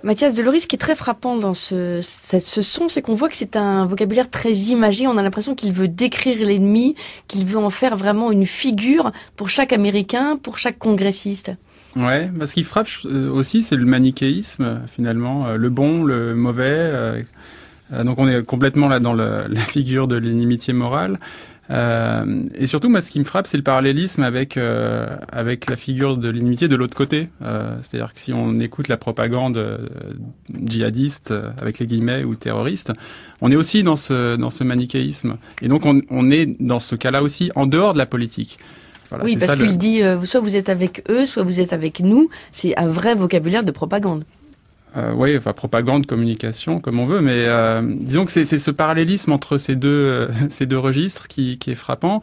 Mathias Delory, ce qui est très frappant dans ce son, c'est qu'on voit que c'est un vocabulaire très imagé. On a l'impression qu'il veut décrire l'ennemi, qu'il veut en faire vraiment une figure pour chaque Américain, pour chaque congressiste. Ouais, ce qui frappe aussi, c'est le manichéisme, finalement, le bon, le mauvais. Donc on est complètement là dans la figure de l'inimitié morale. Et surtout, moi, ce qui me frappe, c'est le parallélisme avec la figure de l'inimitié de l'autre côté. C'est-à-dire que si on écoute la propagande djihadiste, avec les guillemets, ou terroriste, on est aussi dans ce manichéisme. Et donc, on est dans ce cas-là aussi en dehors de la politique. Voilà, oui, parce qu'il dit soit vous êtes avec eux, soit vous êtes avec nous. C'est un vrai vocabulaire de propagande. Oui, enfin propagande, communication, comme on veut, mais disons que c'est ce parallélisme entre ces deux registres qui est frappant.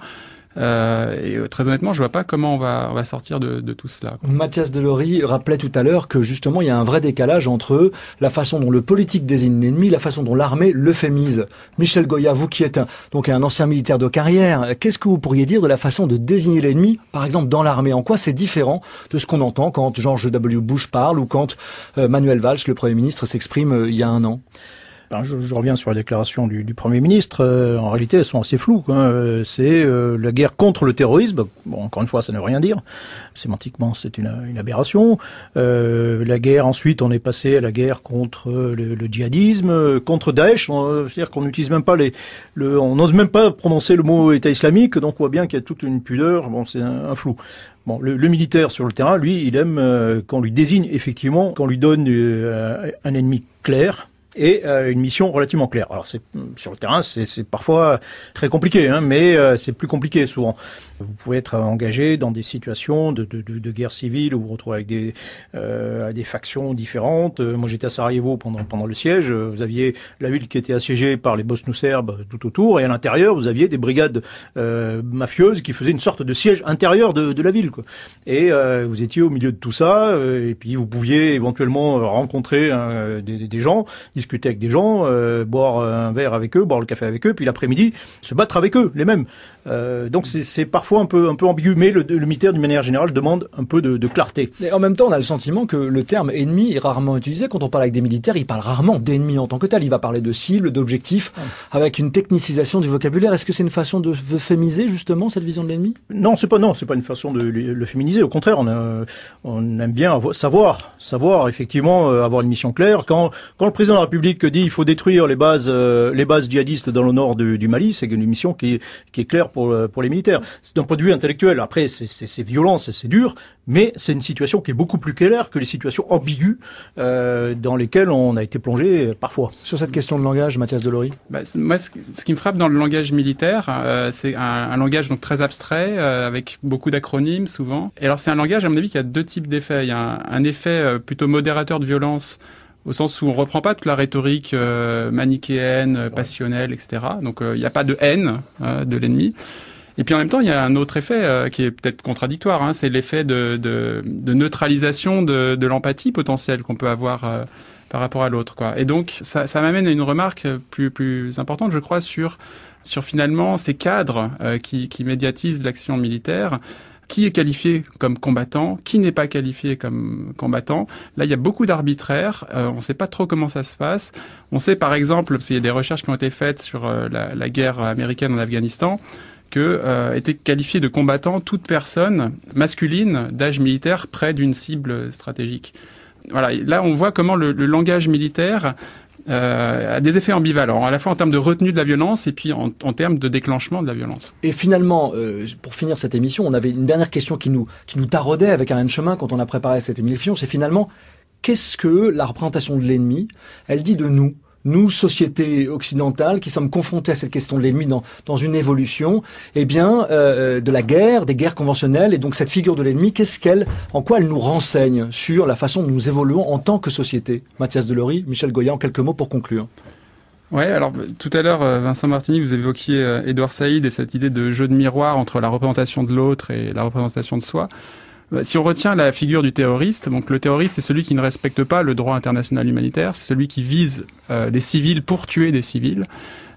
Et très honnêtement, je vois pas comment on va sortir de tout cela, quoi. Mathias Delory rappelait tout à l'heure que justement il y a un vrai décalage entre la façon dont le politique désigne l'ennemi, la façon dont l'armée l'euphémise. Michel Goya, vous qui êtes un ancien militaire de carrière, qu'est-ce que vous pourriez dire de la façon de désigner l'ennemi, par exemple dans l'armée? En quoi c'est différent de ce qu'on entend quand George W. Bush parle ou quand Manuel Valls, le Premier ministre, s'exprime il y a un an? Je reviens sur la déclaration du Premier ministre. En réalité, elles sont assez floues, quoi. C'est la guerre contre le terrorisme. Bon, encore une fois, ça ne veut rien dire. Sémantiquement, c'est une aberration. La guerre, ensuite, on est passé à la guerre contre le djihadisme, contre Daesh. C'est-à-dire qu'on n'utilise même pas on n'ose même pas prononcer le mot État islamique. Donc, on voit bien qu'il y a toute une pudeur. Bon, c'est un flou. Bon, le militaire sur le terrain, lui, il aime qu'on lui désigne effectivement, qu'on lui donne un ennemi clair et une mission relativement claire. Alors sur le terrain, c'est parfois très compliqué, hein, mais c'est plus compliqué souvent. Vous pouvez être engagé dans des situations de guerre civile où vous vous retrouvez avec des factions différentes. Moi, j'étais à Sarajevo pendant le siège. Vous aviez la ville qui était assiégée par les Bosnio-Serbes tout autour, et à l'intérieur, vous aviez des brigades mafieuses qui faisaient une sorte de siège intérieur de la ville, quoi. Et vous étiez au milieu de tout ça, et puis vous pouviez éventuellement rencontrer des gens, discuter avec des gens, boire un verre avec eux, boire le café avec eux, puis l'après-midi se battre avec eux, les mêmes. Donc c'est parfois un peu ambigu, mais le militaire d'une manière générale demande un peu de clarté. Et en même temps, on a le sentiment que le terme ennemi est rarement utilisé. Quand on parle avec des militaires, ils parlent rarement d'ennemi en tant que tel. Il va parler de cible, d'objectif, avec une technicisation du vocabulaire. Est-ce que c'est une façon de féminiser justement cette vision de l'ennemi? Non, c'est pas une façon de le féminiser. Au contraire, on aime bien savoir effectivement avoir une mission claire. Quand le président de la République dit il faut détruire les bases djihadistes dans le nord du Mali, c'est une mission qui est claire pour les militaires. D'un point de vue intellectuel, après c'est violent, c'est dur, mais c'est une situation qui est beaucoup plus claire que les situations ambiguës dans lesquelles on a été plongé parfois. Sur cette question de langage, Mathias Delory? Moi, ce qui me frappe dans le langage militaire, c'est un langage donc très abstrait, avec beaucoup d'acronymes souvent. Et alors c'est un langage, à mon avis, qui a deux types d'effets. Il y a un effet plutôt modérateur de violence, au sens où on reprend pas toute la rhétorique manichéenne, passionnelle, etc. Donc il n'y a pas de haine de l'ennemi. Et puis en même temps, il y a un autre effet qui est peut-être contradictoire, hein, c'est l'effet de neutralisation de l'empathie potentielle qu'on peut avoir par rapport à l'autre, quoi. Et donc ça m'amène à une remarque plus importante, je crois, sur finalement ces cadres qui médiatisent l'action militaire. Qui est qualifié comme combattant, qui n'est pas qualifié comme combattant. Là, il y a beaucoup d'arbitraire. On ne sait pas trop comment ça se passe. On sait, par exemple, parce qu'il y a des recherches qui ont été faites sur la guerre américaine en Afghanistan, que était qualifié de combattant toute personne masculine d'âge militaire près d'une cible stratégique. Voilà. Là, on voit comment le langage militaire a des effets ambivalents, à la fois en termes de retenue de la violence et puis en termes de déclenchement de la violence. Et finalement, pour finir cette émission, on avait une dernière question qui nous taraudait avec Ariane Chemin quand on a préparé cette émission, c'est finalement, qu'est-ce que la représentation de l'ennemi, elle dit de nous, sociétés occidentales, qui sommes confrontés à cette question de l'ennemi dans une évolution, eh bien, de la guerre, des guerres conventionnelles, et donc cette figure de l'ennemi, en quoi elle nous renseigne sur la façon dont nous évoluons en tant que société? Mathias Delory, Michel Goya, en quelques mots pour conclure. Ouais, alors tout à l'heure, Vincent Martini, vous évoquiez Édouard Saïd et cette idée de jeu de miroir entre la représentation de l'autre et la représentation de soi. Si on retient la figure du terroriste, donc le terroriste, c'est celui qui ne respecte pas le droit international humanitaire, c'est celui qui vise des civils pour tuer des civils.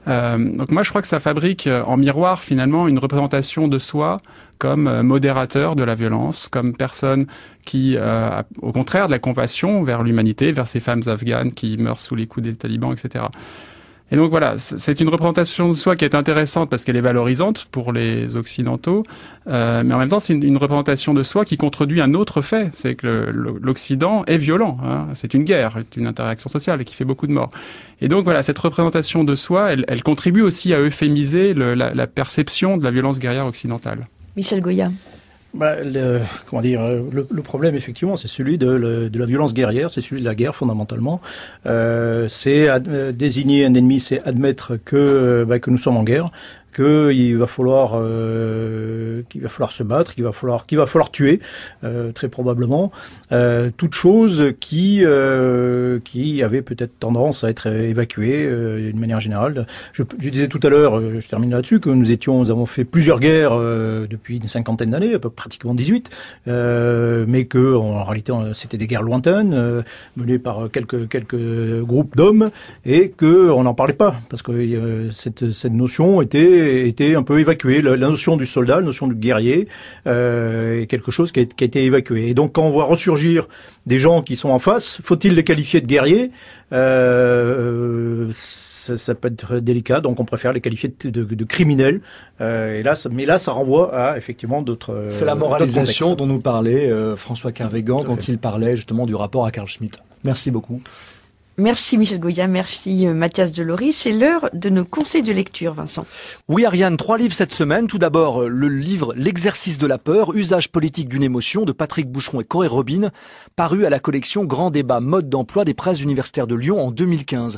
Donc moi, je crois que ça fabrique en miroir, finalement, une représentation de soi comme modérateur de la violence, comme personne qui a au contraire de la compassion vers l'humanité, vers ces femmes afghanes qui meurent sous les coups des talibans, etc. Et donc voilà, c'est une représentation de soi qui est intéressante parce qu'elle est valorisante pour les Occidentaux, mais en même temps c'est une représentation de soi qui contredit un autre fait, c'est que l'Occident est violent, hein. C'est une guerre, c'est une interaction sociale qui fait beaucoup de morts. Et donc voilà, cette représentation de soi, elle contribue aussi à euphémiser la perception de la violence guerrière occidentale. Michel Goya. Le problème, effectivement, c'est celui de la violence guerrière, c'est celui de la guerre, fondamentalement. C'est désigner un ennemi, c'est admettre que nous sommes en guerre, qu'il va falloir se battre, qu'il va falloir tuer, très probablement, toute chose qui avait peut-être tendance à être évacuée d'une manière générale. Je disais tout à l'heure, je termine là-dessus, que nous avons fait plusieurs guerres depuis une cinquantaine d'années, pratiquement 18, mais que en réalité c'était des guerres lointaines, menées par quelques groupes d'hommes, et que on n'en parlait pas, parce que cette notion était un peu évacuée. La notion du soldat, la notion du guerrier, est quelque chose qui a été évacué. Et donc quand on voit ressurgir des gens qui sont en face, faut-il les qualifier de guerriers? Ça peut être délicat, donc on préfère les qualifier de criminels. Mais là, ça renvoie à effectivement d'autres. C'est la moralisation dont nous parlait François Kervégan quand il parlait justement du rapport à Carl Schmitt. Merci beaucoup. Merci Michel Goya, merci Mathias Delory. C'est l'heure de nos conseils de lecture, Vincent. Oui Ariane, 3 livres cette semaine. Tout d'abord, le livre L'exercice de la peur, usage politique d'une émotion de Patrick Boucheron et Corey Robin, paru à la collection Grand Débat Mode d'emploi des presses universitaires de Lyon en 2015.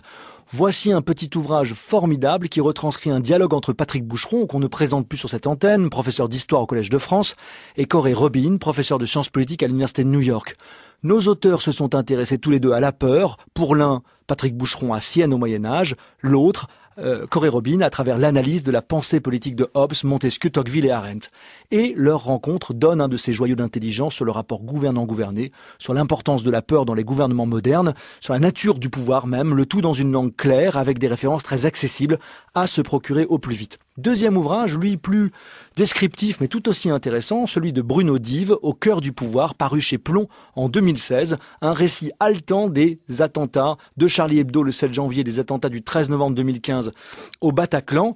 Voici un petit ouvrage formidable qui retranscrit un dialogue entre Patrick Boucheron, qu'on ne présente plus sur cette antenne, professeur d'histoire au Collège de France, et Corey Robin, professeur de sciences politiques à l'Université de New York. Nos auteurs se sont intéressés tous les deux à la peur. Pour l'un, Patrick Boucheron à Sienne au Moyen-Âge, l'autre, Corey Robin, à travers l'analyse de la pensée politique de Hobbes, Montesquieu, Tocqueville et Arendt. Et leur rencontre donne un de ces joyaux d'intelligence sur le rapport gouvernant-gouverné, sur l'importance de la peur dans les gouvernements modernes, sur la nature du pouvoir même, le tout dans une langue claire, avec des références très accessibles à se procurer au plus vite. Deuxième ouvrage, lui plus descriptif mais tout aussi intéressant, celui de Bruno Dive, Au cœur du pouvoir, paru chez Plomb en 2016, un récit haletant des attentats de Charlie Hebdo le 7 janvier, des attentats du 13 novembre 2015 au Bataclan,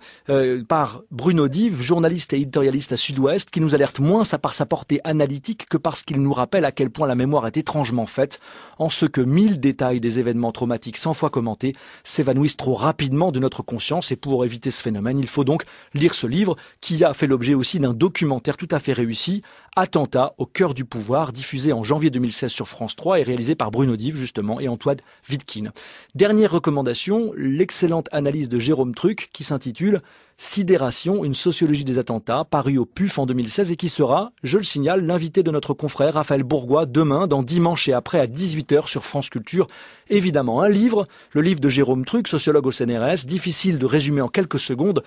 par Bruno Dive, journaliste et éditorialiste à Sud-Ouest, qui nous alerte moins par sa portée analytique que parce qu'il nous rappelle à quel point la mémoire est étrangement faite, en ce que 1000 détails des événements traumatiques 100 fois commentés s'évanouissent trop rapidement de notre conscience, et pour éviter ce phénomène, il faut donc lire ce livre qui a fait l'objet aussi d'un documentaire tout à fait réussi, Attentat au cœur du pouvoir, diffusé en janvier 2016 sur France 3 et réalisé par Bruno Dive justement et Antoine Wittkin. Dernière recommandation, l'excellente analyse de Jérôme Truc qui s'intitule Sidération, une sociologie des attentats, paru au PUF en 2016 et qui sera, je le signale, l'invité de notre confrère Raphaël Bourgois demain, dans Dimanche et après à 18h sur France Culture. Évidemment, un livre, le livre de Jérôme Truc, sociologue au CNRS, difficile de résumer en quelques secondes,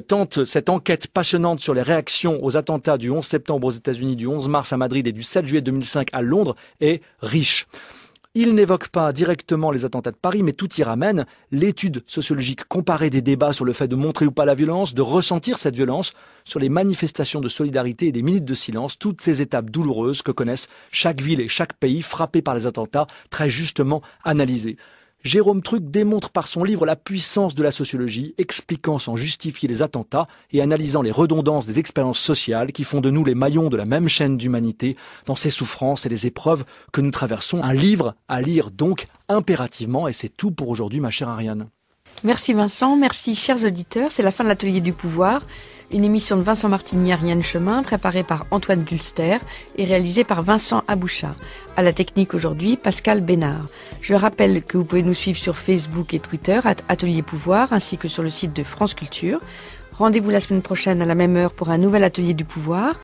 tente cette enquête passionnante sur les réactions aux attentats du 11 septembre aux États-Unis, du 11 mars à Madrid et du 7 juillet 2005 à Londres, est riche. Il n'évoque pas directement les attentats de Paris, mais tout y ramène. L'étude sociologique comparée des débats sur le fait de montrer ou pas la violence, de ressentir cette violence, sur les manifestations de solidarité et des minutes de silence, toutes ces étapes douloureuses que connaissent chaque ville et chaque pays frappés par les attentats, très justement analysées. Jérôme Truc démontre par son livre la puissance de la sociologie, expliquant sans justifier les attentats et analysant les redondances des expériences sociales qui font de nous les maillons de la même chaîne d'humanité dans ces souffrances et les épreuves que nous traversons. Un livre à lire donc impérativement, et c'est tout pour aujourd'hui ma chère Ariane. Merci Vincent, merci chers auditeurs, c'est la fin de l'Atelier du Pouvoir. Une émission de Vincent Martini, Ariane Chemin, préparée par Antoine Dulster et réalisée par Vincent Aboucha. À la technique aujourd'hui, Pascal Bénard. Je rappelle que vous pouvez nous suivre sur Facebook et Twitter, Atelier Pouvoir, ainsi que sur le site de France Culture. Rendez-vous la semaine prochaine à la même heure pour un nouvel Atelier du Pouvoir.